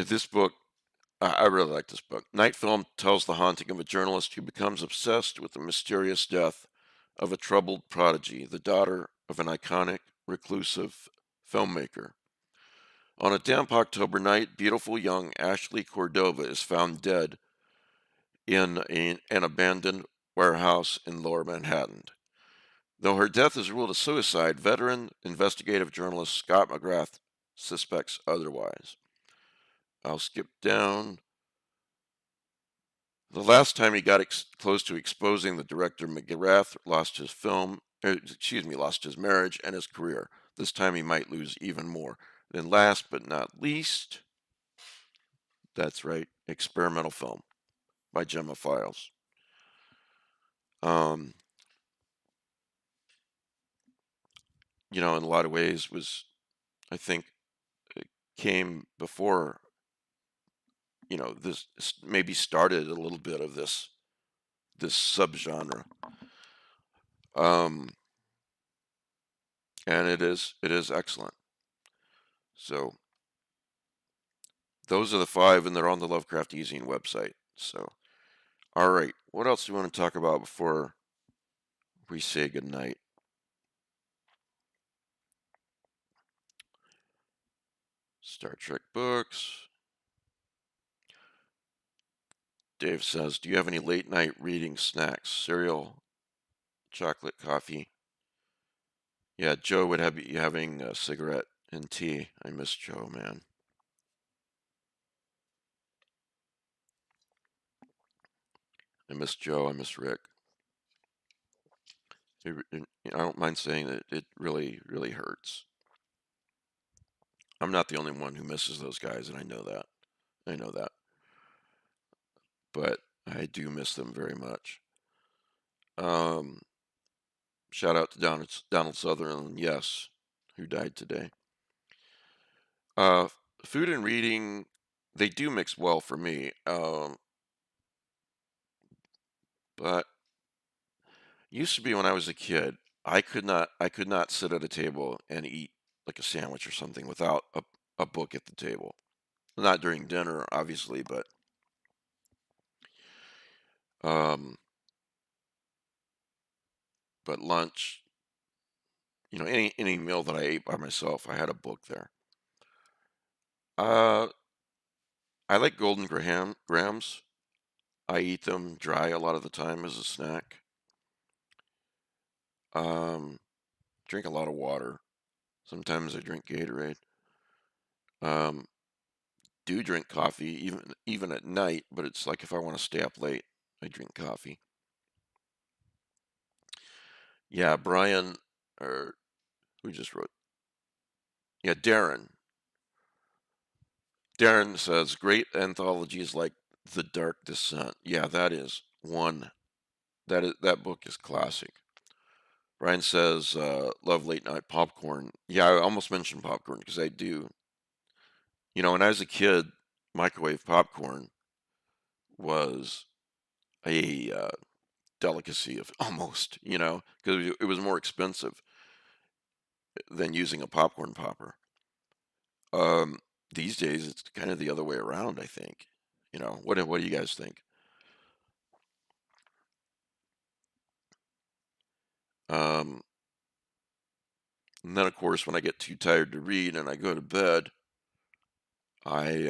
this book, I really like this book. Night Film tells the haunting of a journalist who becomes obsessed with the mysterious death of a troubled prodigy, the daughter of an iconic, reclusive filmmaker. On a damp October night, beautiful young Ashley Cordova is found dead in an abandoned warehouse in lower Manhattan. Though her death is ruled a suicide, veteran investigative journalist Scott McGrath suspects otherwise. I'll skip down. The last time he got close to exposing the director, McGrath lost his marriage and his career. This time he might lose even more. Then last but not least, that's right, Experimental Film by Gemma Files. Um, in a lot of ways I think, it came before, this maybe started a little bit of this subgenre. Um, and it is excellent. So those are the five, and they're on the Lovecraft eZine website. So, all right, what else do you want to talk about before we say goodnight? Star Trek books. Dave says, do you have any late night reading snacks? Cereal, chocolate, coffee? Yeah, Joe would be having a cigarette and tea. I miss Joe, man. I miss Joe. I miss Rick. I don't mind saying that it really, really hurts. I'm not the only one who misses those guys, and I know that. I know that. But I do miss them very much. Um, Shout out to Donald Sutherland, yes, who died today. Uh, Food and reading, they do mix well for me. But used to be when I was a kid, I could not sit at a table and eat like a sandwich or something without a book at the table. Not during dinner, obviously, um, but lunch, any meal that I ate by myself, I had a book there. Uh, I like grams. I eat them dry a lot of the time as a snack. Um, Drink a lot of water. Sometimes I drink Gatorade. Um, do drink coffee even at night, but it's like if I want to stay up late, I drink coffee. Yeah, Brian, or who just wrote? Yeah, Darren. Darren says great anthologies like The Dark Descent. Yeah, that is one. That book is classic. Brian says love late night popcorn. Yeah, I almost mentioned popcorn because I do. When I was a kid, microwave popcorn was a delicacy of almost, because it was more expensive than using a popcorn popper. Um, these days, it's kind of the other way around, I think. What do you guys think? Um, and then, of course, when I get too tired to read and I go to bed, I,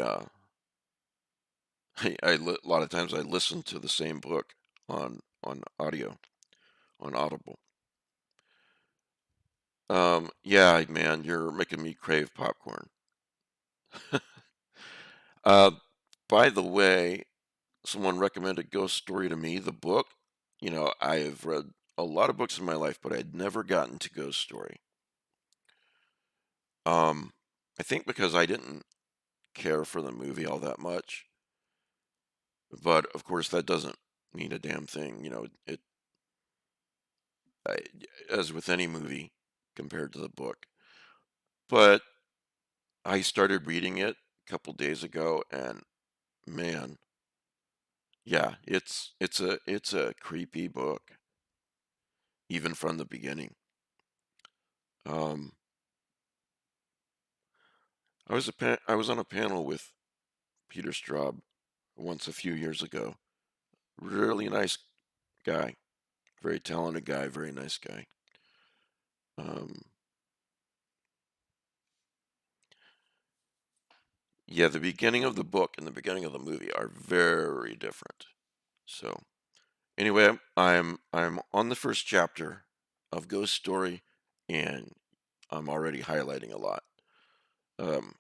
a lot of times I listen to the same book on audio, on Audible. Yeah, man, you're making me crave popcorn. Uh, by the way, someone recommended Ghost Story to me, the book. I have read a lot of books in my life, but I'd never gotten to Ghost Story. Um, I think because I didn't care for the movie all that much, but of course that doesn't mean a damn thing. I, as with any movie compared to the book. But I started reading it a couple days ago, and man, yeah, it's a creepy book, even from the beginning. Um, I was on a panel with Peter Straub once a few years ago. Really nice guy, very talented guy, very nice guy. Um, yeah, the beginning of the book and the beginning of the movie are very different. So anyway, I'm on the first chapter of Ghost Story, and I'm already highlighting a lot.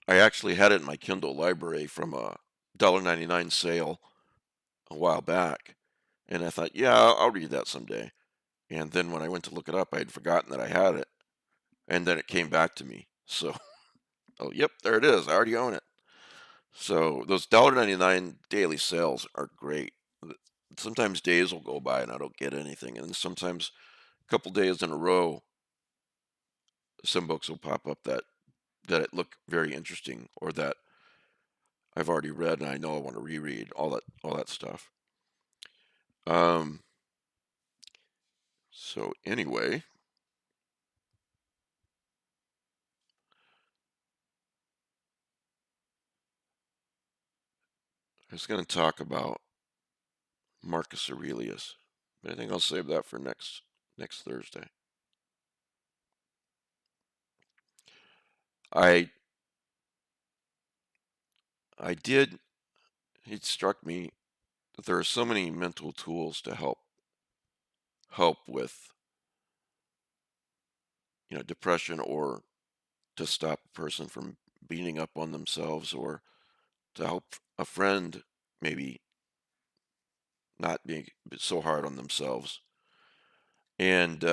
I actually had it in my Kindle library from a $1.99 sale a while back, and I thought, yeah, I'll read that someday. And then when I went to look it up, I had forgotten that I had it, and then it came back to me. So, oh, yep, there it is. I already own it. So those $1.99 daily sales are great. Sometimes days will go by and I don't get anything, and then sometimes a couple days in a row, some books will pop up that it look very interesting or that I've already read and I know I want to reread all that stuff. Um, so anyway, I was going to talk about Marcus Aurelius, but I think I'll save that for next Thursday. I I did. It struck me that there are so many mental tools to help with depression, or to stop a person from beating up on themselves, or to help a friend maybe not being so hard on themselves. And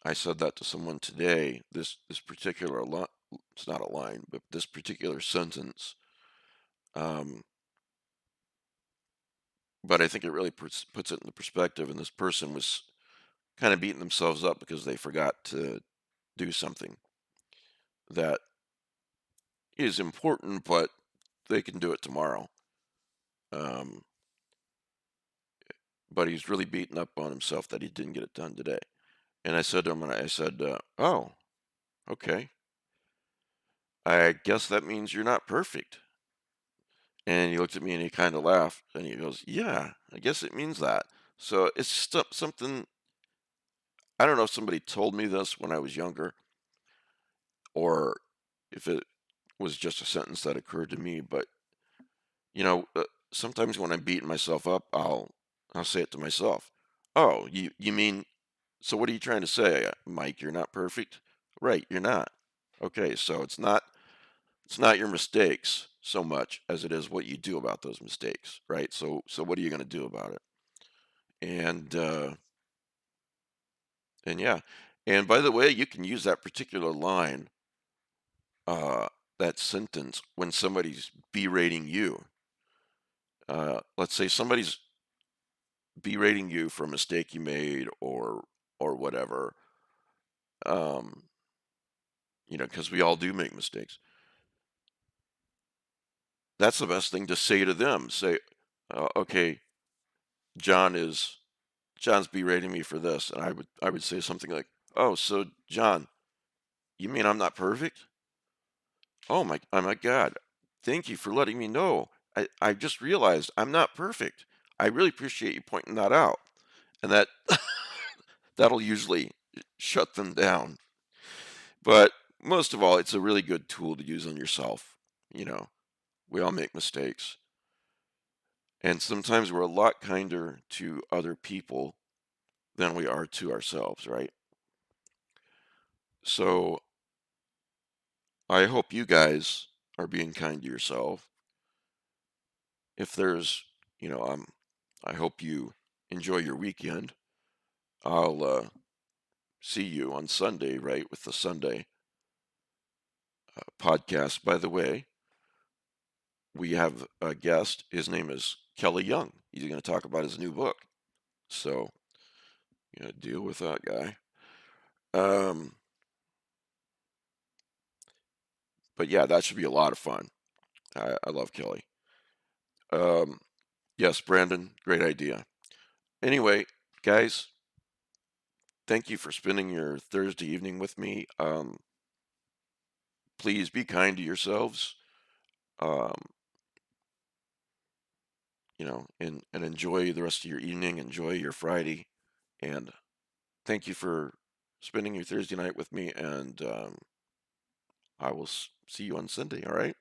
I said that to someone today. This particular line, it's not a line, but this particular sentence. Um, but I think it really puts it in the perspective. And this person was kind of beating themselves up because they forgot to do something that is important, but they can do it tomorrow. Um, but he's really beaten up on himself that he didn't get it done today. And I said to him, and I said, "Oh, okay." I guess that means you're not perfect. And he looked at me and he kind of laughed and he goes, yeah, I guess it means that. So it's something, I don't know if somebody told me this when I was younger or if it was just a sentence that occurred to me, but sometimes when I'm beating myself up, I'll say it to myself. Oh, you mean, so what are you trying to say, Mike? You're not perfect? Right, you're not. Okay, so it's not your mistakes so much as it is what you do about those mistakes, right? So what are you going to do about it? And and yeah. And by the way, you can use that particular line, uh, that sentence when somebody's berating you. Let's say somebody's berating you for a mistake you made or whatever. Um, because we all do make mistakes. That's the best thing to say to them. Say, okay, John is John's berating me for this, and I would say something like, "Oh, so John, you mean I'm not perfect? Oh my God, thank you for letting me know. I just realized I'm not perfect. I really appreciate you pointing that out." And that'll usually shut them down. But most of all, it's a really good tool to use on yourself. You know, we all make mistakes, and sometimes we're a lot kinder to other people than we are to ourselves, right? So I hope you guys are being kind to yourself. If there's, you know, I hope you enjoy your weekend. I'll see you on Sunday, right, with the Sunday podcast. By the way, we have a guest. His name is Kelly Young. He's going to talk about his new book. So, deal with that guy. Um, but yeah, that should be a lot of fun. I love Kelly. Um, yes, Brandon, great idea. Anyway, guys, thank you for spending your Thursday evening with me. Please be kind to yourselves, um, and enjoy the rest of your evening. Enjoy your Friday. And thank you for spending your Thursday night with me. And I will see you on Sunday. All right.